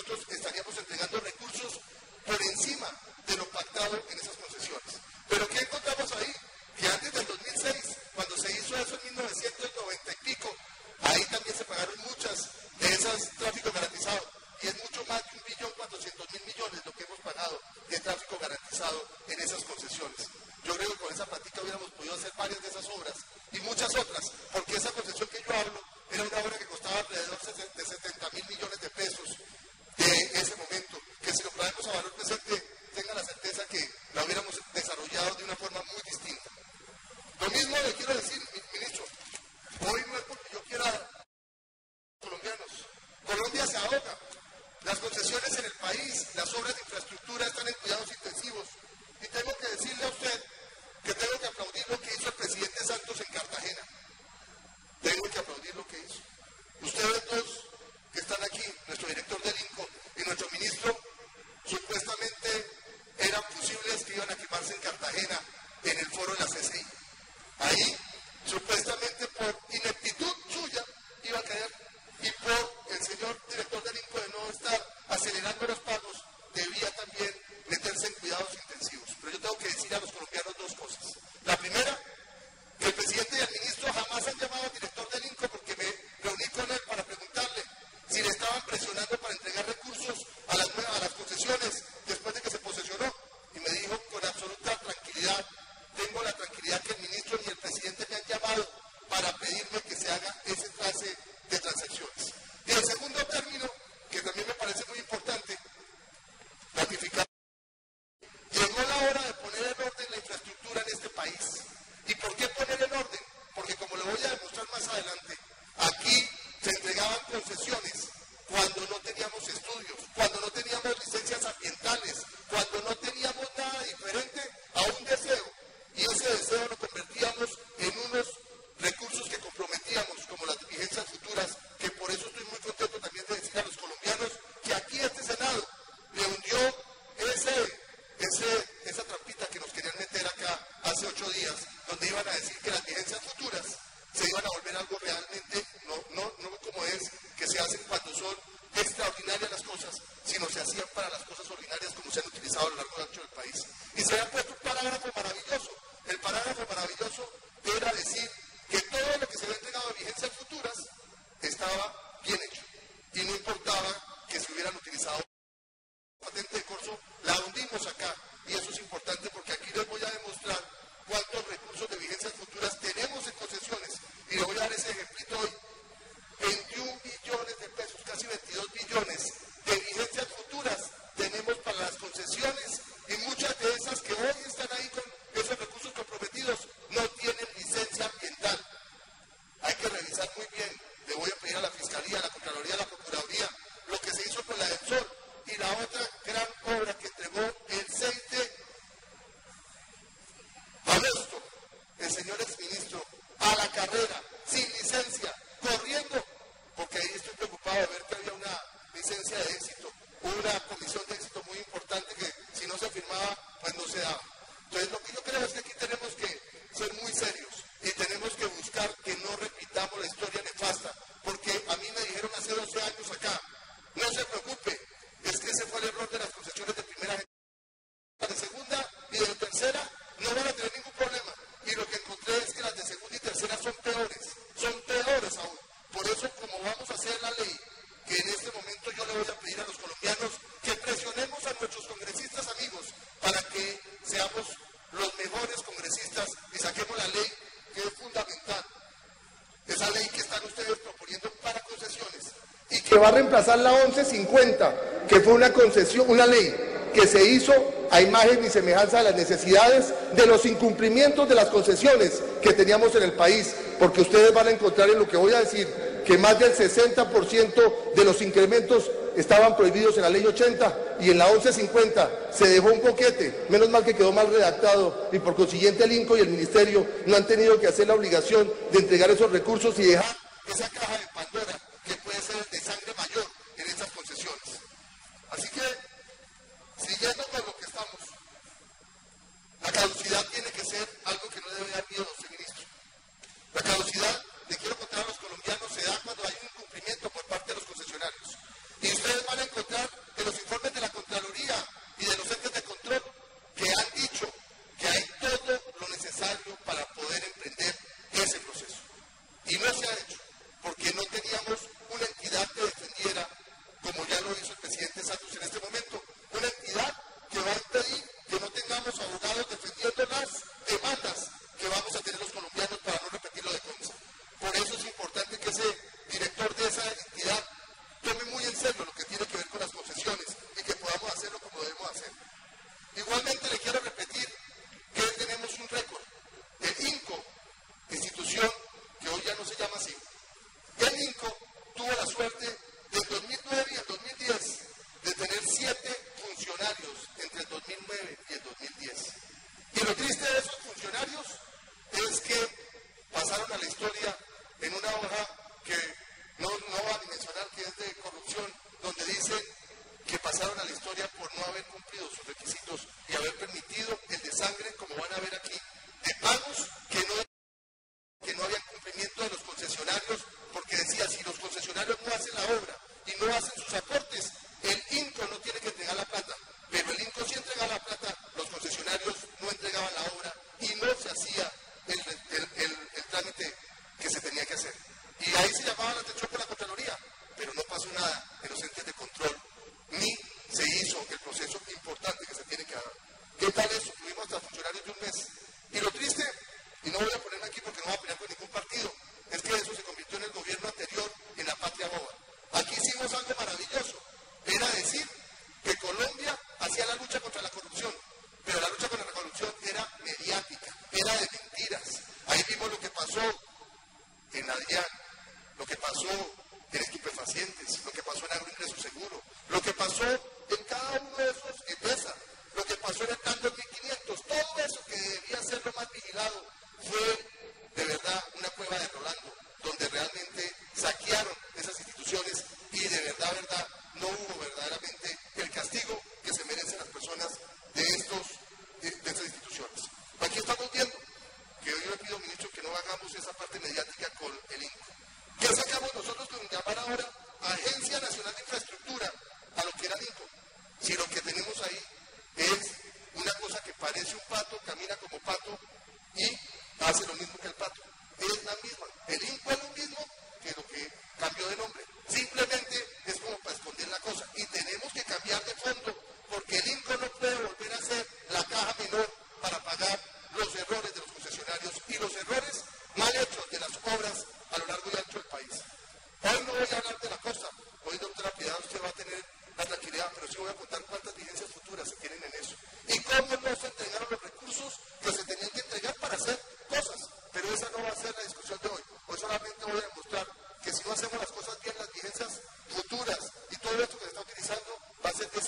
nosotros estaríamos entregando recursos por encima de lo pactado en esas concesiones. Pero ¿qué encontramos ahí? Que antes del 2006, cuando se hizo eso en 1990 y pico, ahí también se pagaron muchas de esas tráfico garantizado. Y es mucho más de 1.400.000.000.000 lo que hemos pagado de tráfico garantizado en esas concesiones. Yo creo que con esa plática hubiéramos podido hacer varias de esas obras y muchas otras, porque esa concesión que yo hablo era una obra que costaba alrededor de 70.000.000.000 de pesos de ese momento, que si lo traemos a valor presente, tenga la certeza que la hubiéramos desarrollado de una forma muy distinta. Lo mismo le quiero decir, ministro, hoy no es porque yo quiera a los colombianos. Colombia se ahoga. Las concesiones en el país, las obras de infraestructura están en cuidados intensivos. Y tengo que decirle a usted que tengo que aplaudir lo que hizo el presidente Santos en Cartagena. Tengo que aplaudir lo que hizo. Ustedes dos que están aquí, nuestro director del INCO y nuestro ministro, supuestamente eran fusibles que iban a quemarse en Cartagena en el foro de la CCI. Ahí, supuestamente por ineptitud suya, iba a caer. Y por el señor director del INCO de no estar acelerando los pagos, debía también meterse en cuidados intensivos. Pero yo tengo que decir a los colombianos dos cosas. La primera, que el presidente y el ministro jamás han llamado al director del INCO porque me reuní con él para preguntarle si le estaban presionando para entregar recursos a las concesiones después de que se posesionó. Y me dijo con absoluta tranquilidad, tengo la tranquilidad que el ministro y el presidente me han llamado para pedirme que se haga ese clase de transacciones. Y el segundo término, que también me parece muy importante, ratificar. Llegó la hora de poner en orden la infraestructura en este país. ¿Y por qué poner en orden? Porque como lo voy a demostrar más adelante, aquí se entregaban concesiones cuando no teníamos estudios, cuando no teníamos licencias ambientales, cuando no teníamos nada diferente a un deseo. Y ese deseo lo convertíamos en unos recursos que comprometíamos, como las vigencias futuras, que por eso estoy muy contento también de decir a los colombianos que aquí este Senado le hundió esa trampita que nos querían meter acá hace 8 días, donde iban a decir que las vigencias futuras se iban a volver algo realmente, no como es, que se hacen cuando son extraordinarias las cosas, sino se hacían para las cosas ordinarias como se han utilizado a lo largo y ancho del país. Y se había puesto un parágrafo maravilloso. El parágrafo maravilloso era decir que todo lo que se había entregado de vigencias futuras estaba bien hecho. Y no importaba que se hubieran utilizado patente de corso, la hundimos acá. Y eso es importante porque aquí les voy a demostrar cuántos recursos de vigencias futuras tenemos en concesiones. Y le voy a dar ese ejemplito hoy. 21 billones de pesos, casi 22 billones de vigencias futuras tenemos para las concesiones. Y muchas de esas que hoy están ahí con esos recursos comprometidos no tienen licencia ambiental. Hay que revisar muy bien. Le voy a pedir a la Fiscalía, a la Contraloría, a la Procuraduría, lo que se hizo con la del Sol y la otra gran obra que entregó el 6 de agosto el señor exministro a la carrera, sin licencia, corriendo, porque ahí estoy preocupado de ver que había una licencia de éxito, una comisión de éxito muy importante que si no se firmaba, pues no se daba. Entonces lo que yo creo es que aquí tenemos que ser muy serios y tenemos que buscar que no repitamos la historia nefasta, porque a mí me dijeron hace 12 años acá, no se preocupe, es que ese fue el error de las concesiones de primera generación. De segunda y de tercera no van a tener ningún problema. Y lo que encontré es que las de segunda y tercera son peores aún. Por eso, como vamos a hacer la ley, que en este momento yo le voy a pedir a los colombianos que presionemos a nuestros congresistas amigos para que seamos los mejores congresistas y saquemos la ley que es fundamental. Esa ley que están ustedes proponiendo para concesiones y que va a reemplazar la 1150, que fue una concesión, una ley que se hizo a imagen y semejanza de las necesidades de los incumplimientos de las concesiones que teníamos en el país, porque ustedes van a encontrar en lo que voy a decir que más del 60% de los incrementos estaban prohibidos en la ley 80 y en la 1150 se dejó un poquete, menos mal que quedó mal redactado y por consiguiente el INCO y el Ministerio no han tenido que hacer la obligación de entregar esos recursos y dejar esa caja de Pandora que puede ser de sangre mayor en estas concesiones. Así que, siguiendo con lo que estamos, la caducidad tiene que ser algo que no debe dar miedo, señor ministro. La caducidad, le quiero contar a los colombianos, se da cuando hay un incumplimiento por parte de los concesionarios. Y ustedes van a encontrar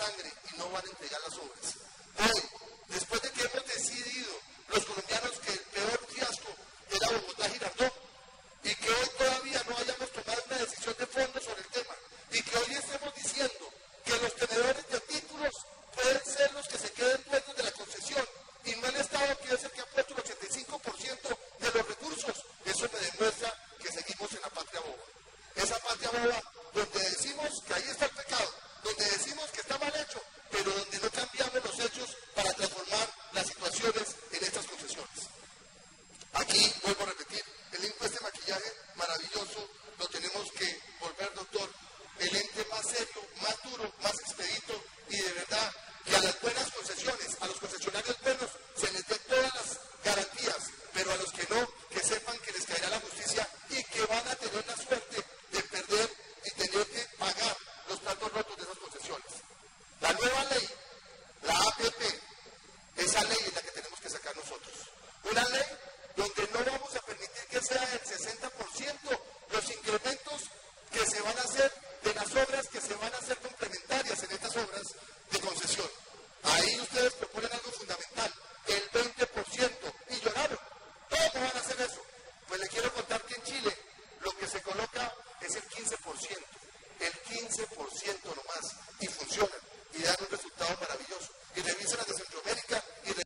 sangre y no van a entregar las obras. Hoy